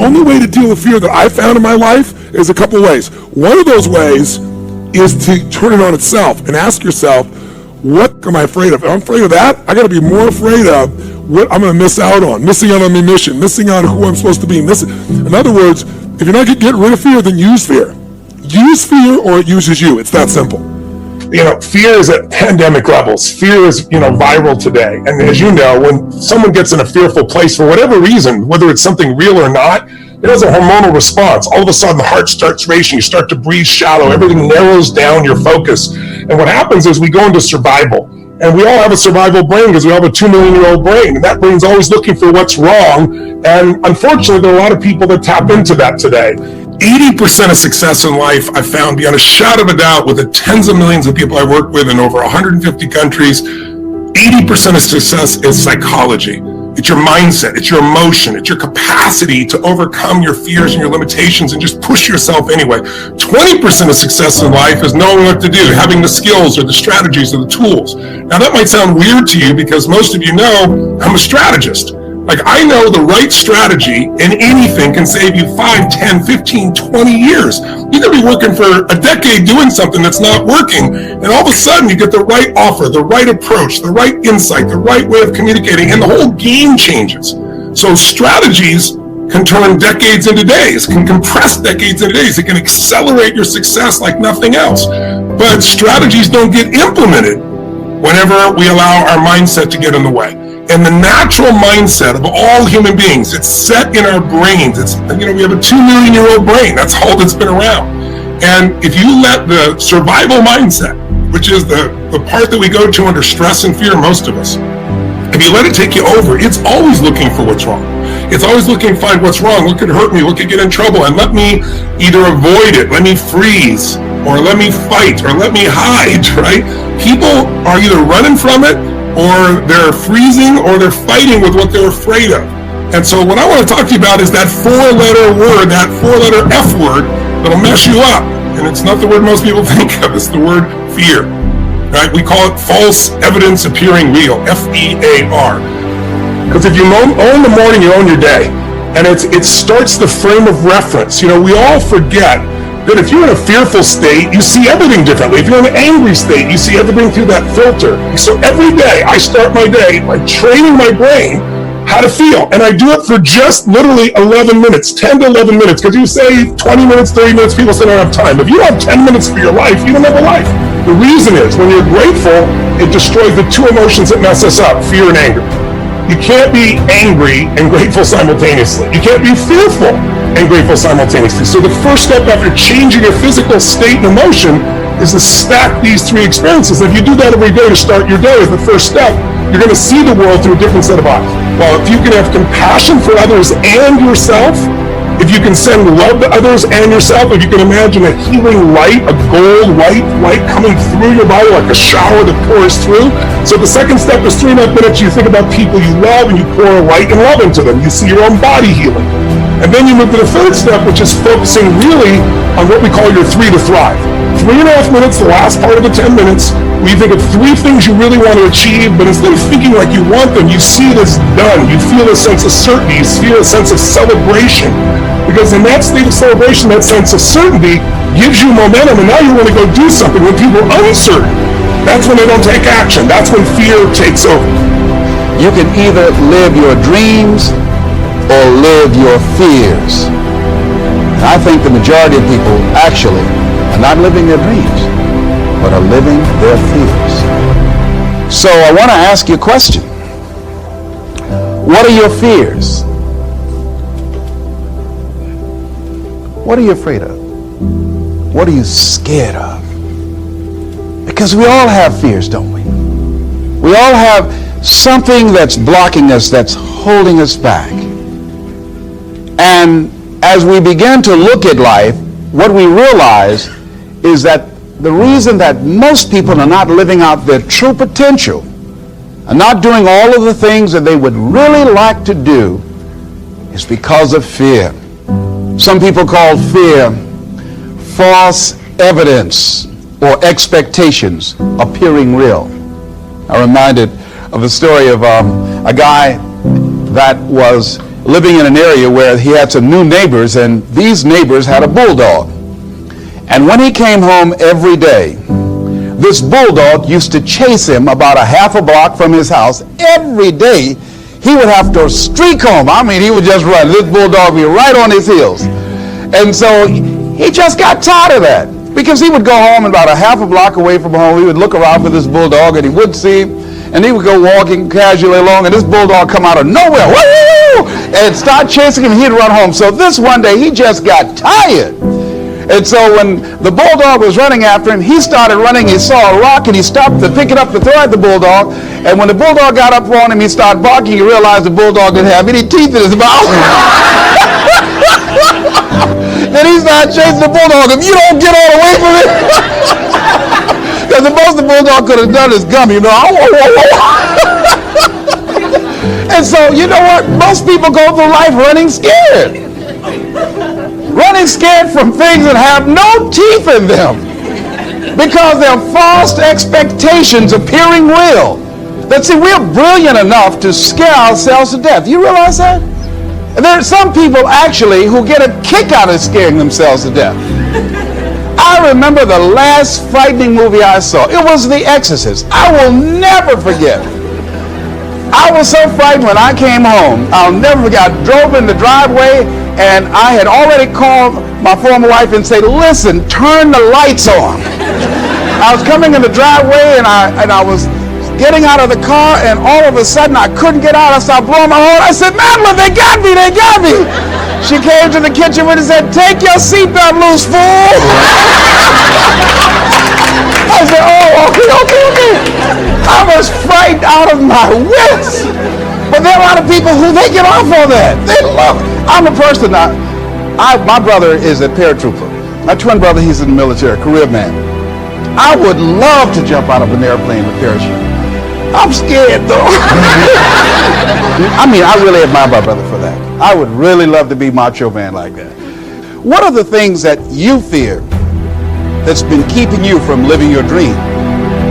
only way to deal with fear that I found in my life is a couple ways. One of those ways is to turn it on itself and ask yourself, what am I afraid of? If I'm afraid of that, I got to be more afraid of what I'm going to miss out on, missing out on my mission, missing out on who I'm supposed to be. In other words, if you're not going to get rid of fear, then use fear. Use fear or it uses you. It's that simple. Fear is at pandemic levels. Fear is, viral today. And as you know, when someone gets in a fearful place for whatever reason, whether it's something real or not, it has a hormonal response. All of a sudden, the heart starts racing. You start to breathe shallow. Everything narrows down your focus. And what happens is we go into survival. And we all have a survival brain because we all have a 2 million-year-old brain. And that brain's always looking for what's wrong. And unfortunately, there are a lot of people that tap into that today. 80% of success in life, I found beyond a shadow of a doubt with the tens of millions of people I work with in over 150 countries, 80% of success is psychology. It's your mindset, it's your emotion, it's your capacity to overcome your fears and your limitations and just push yourself anyway. 20% of success in life is knowing what to do, having the skills or the strategies or the tools. Now that might sound weird to you because most of you know I'm a strategist. Like I know the right strategy in anything can save you 5, 10, 15, 20 years. You could be working for a decade doing something that's not working, and all of a sudden you get the right offer, the right approach, the right insight, the right way of communicating, and the whole game changes. So strategies can turn decades into days, can compress decades into days. It can accelerate your success like nothing else. But strategies don't get implemented whenever we allow our mindset to get in the way. And the natural mindset of all human beings, it's set in our brains. We have a 2 million-year-old brain. That's all that's been around. And if you let the survival mindset, which is the part that we go to under stress and fear, most of us, if you let it take you over, it's always looking for what's wrong. It's always looking to find what's wrong, what could hurt me, what could get in trouble, and let me either avoid it, let me freeze, or let me fight, or let me hide, right? People are either running from it, or they're freezing, or they're fighting with what they're afraid of. And so what I want to talk to you about is that 4-letter word, that 4-letter F word that'll mess you up. And it's not the word most people think of, it's the word fear. Right? We call it false evidence appearing real, F-E-A-R. Because if you own the morning, you own your day. And it starts the frame of reference. We all forget that if you're in a fearful state, you see everything differently. If you're in an angry state, you see everything through that filter. So every day, I start my day by training my brain how to feel. And I do it for just literally 11 minutes, 10 to 11 minutes. Because you say 20 minutes, 30 minutes, people say I don't have time. If you don't have 10 minutes for your life, you don't have a life. The reason is, when you're grateful, it destroys the 2 emotions that mess us up, fear and anger. You can't be angry and grateful simultaneously. You can't be fearful and grateful simultaneously. So the first step after changing your physical state and emotion is to stack these 3 experiences. If you do that every day to start your day as the first step, you're going to see the world through a different set of eyes. Well, if you can have compassion for others and yourself, if you can send love to others and yourself, if you can imagine a healing light, a gold white light coming through your body like a shower that pours through. So the second step is 3.5 minutes. You think about people you love and you pour light and love into them. You see your own body healing. And then you move to the third step, which is focusing really on what we call your 3 to thrive. 3.5 minutes, the last part of the 10 minutes, where you think of 3 things you really want to achieve, but instead of thinking like you want them, you see it as done. You feel a sense of certainty. You feel a sense of celebration. Because in that state of celebration, that sense of certainty gives you momentum, and now you want to go do something. When people are uncertain, that's when they don't take action. That's when fear takes over. You can either live your dreams or live your fears. And I think the majority of people actually are not living their dreams, but are living their fears. So I want to ask you a question. What are your fears? What are you afraid of? What are you scared of? Because we all have fears, don't we? We all have something that's blocking us, that's holding us back. And as we begin to look at life, what we realize is that the reason that most people are not living out their true potential, are not doing all of the things that they would really like to do, is because of fear. Some people call fear false evidence or expectations appearing real. I'm reminded of the story of a guy that was living in an area where he had some new neighbors, and these neighbors had a bulldog. And when he came home every day, this bulldog used to chase him about a half a block from his house. Every day, he would have to streak home. I mean, he would just run. This bulldog would be right on his heels. And so he just got tired of that, because he would go home about a half a block away from home. He would look around for this bulldog, and he wouldn't see him. And he would go walking casually along, and this bulldog come out of nowhere, woo, and start chasing him, and he'd run home. So this one day, he just got tired. And so when the bulldog was running after him, he started running. He saw a rock, and he stopped to pick it up to throw at the bulldog. And when the bulldog got up on him, he started barking. He realized the bulldog didn't have any teeth in his mouth. Then he started chasing the bulldog. If you don't get all away from it, because the most the bulldog could have done is gum, you know. And so, you know what? Most people go through life running scared. Running scared from things that have no teeth in them, because they're false expectations appearing real. That, see, we're brilliant enough to scare ourselves to death. You realize that? And there are some people actually who get a kick out of scaring themselves to death. I remember the last frightening movie I saw. It was The Exorcist. I will never forget. I was so frightened when I came home. I'll never forget. I drove in the driveway, and I had already called my former wife and said, listen, turn the lights on. I was coming in the driveway, and I was getting out of the car, and all of a sudden I couldn't get out. I started blowing my horn. I said, Madeline, they got me, they got me. She came to the kitchen and said, take your seatbelt loose, fool. I said, oh, okay. I was frightened out of my wits. But there are a lot of people who they get off on that. They love it. I'm a person, my brother is a paratrooper. My twin brother, he's in the military, career man. I would love to jump out of an airplane with parachute. I'm scared, though. I mean, I really admire my brother for that. I would really love to be macho man like that. What are the things that you fear that's been keeping you from living your dream?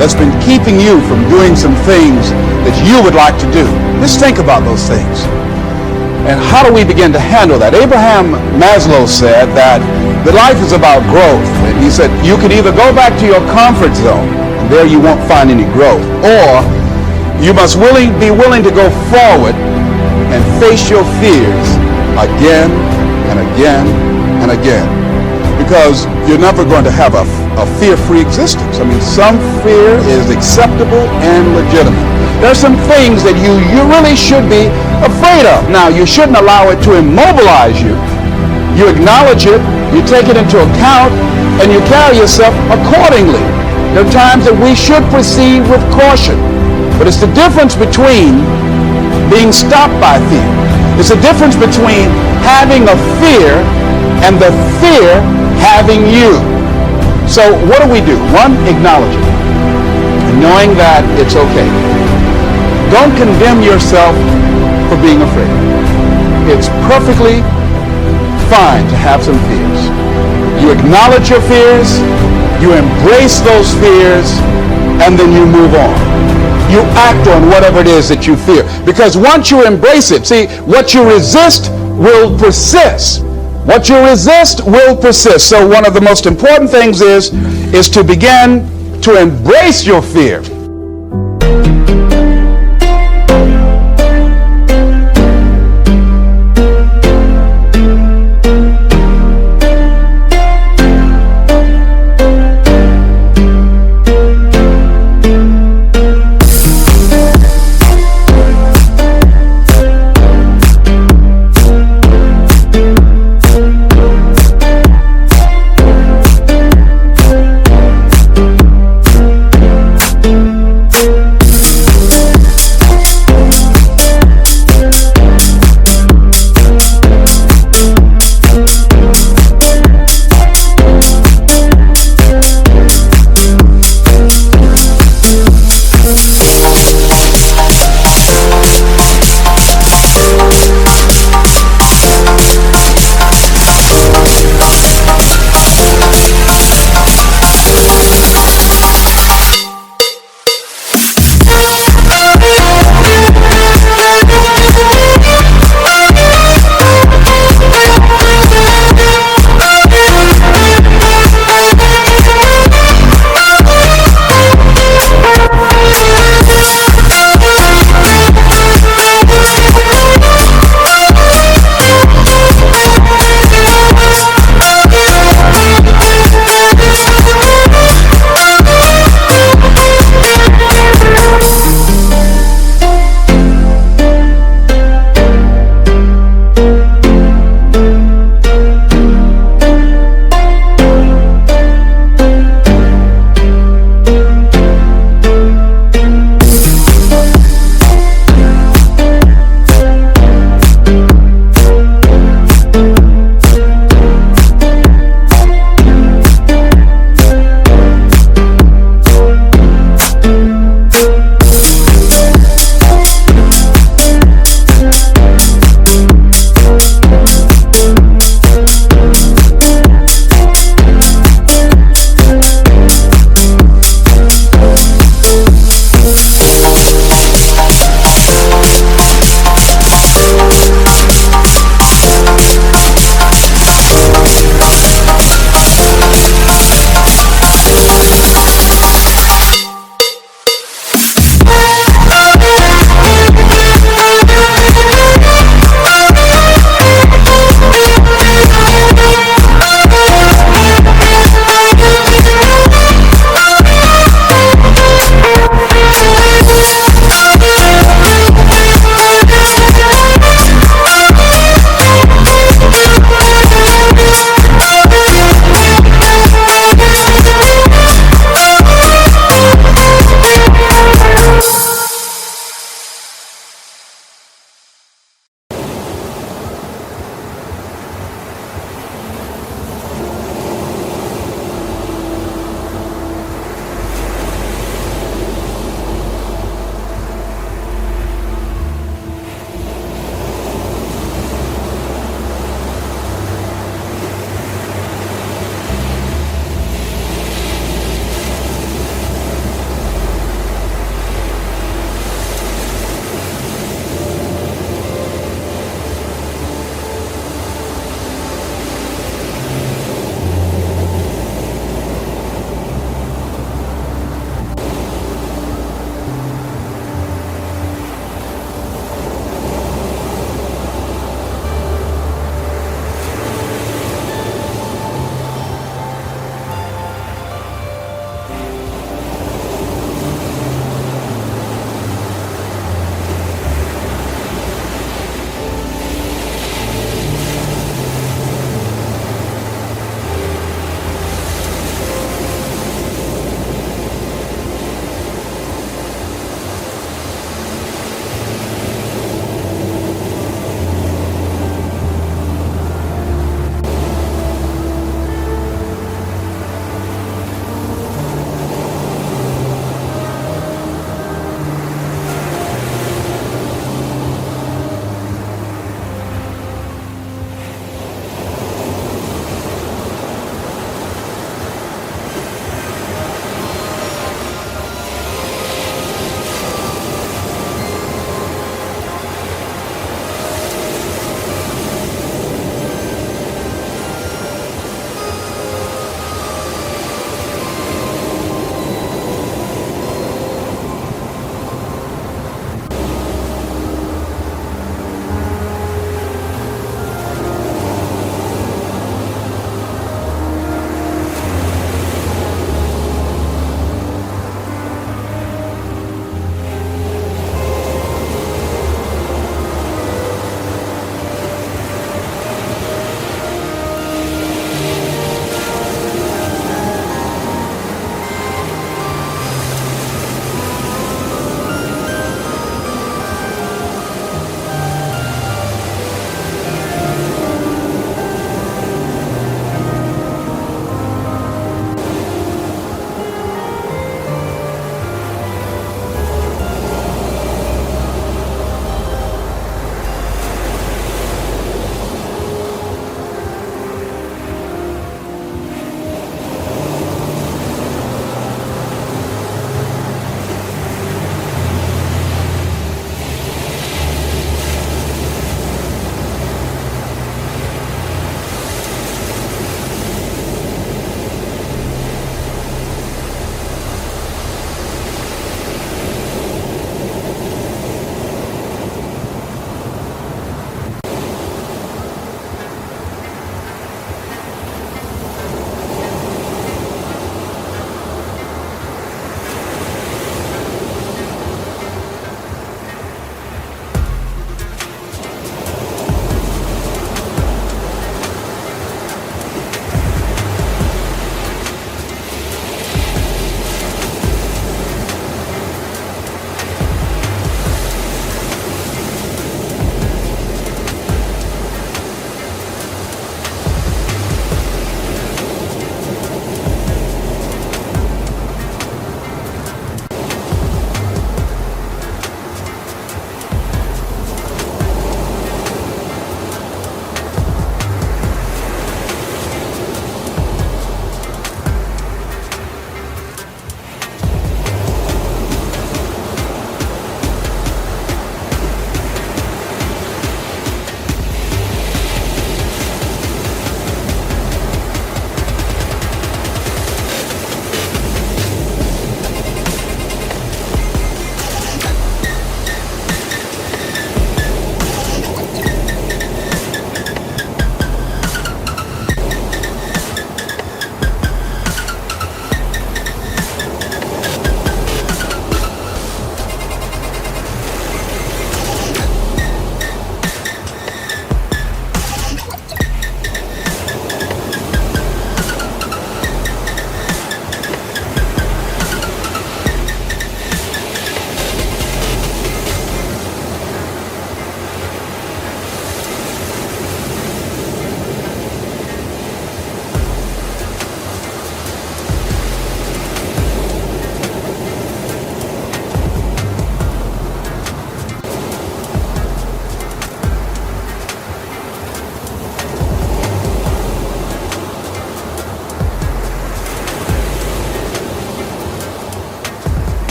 That's been keeping you from doing some things that you would like to do? Just think about those things. And how do we begin to handle that? Abraham Maslow said that the life is about growth. And he said, you can either go back to your comfort zone, and there you won't find any growth, or you must be willing to go forward and face your fears again and again and again. Because you're never going to have a fear-free existence. I mean, some fear is acceptable and legitimate. There are some things that you really should be afraid of. Now, you shouldn't allow it to immobilize you. You acknowledge it, you take it into account, and you carry yourself accordingly. There are times that we should proceed with caution. But it's the difference between being stopped by fear. It's the difference between having a fear and the fear having you. So what do? One, acknowledge it, and knowing that it's okay. Don't condemn yourself for being afraid. It's perfectly fine to have some fears. You acknowledge your fears, you embrace those fears, and then you move on. You act on whatever it is that you fear. Because once you embrace it, see, what you resist will persist. What you resist will persist. So one of the most important things is to begin to embrace your fear.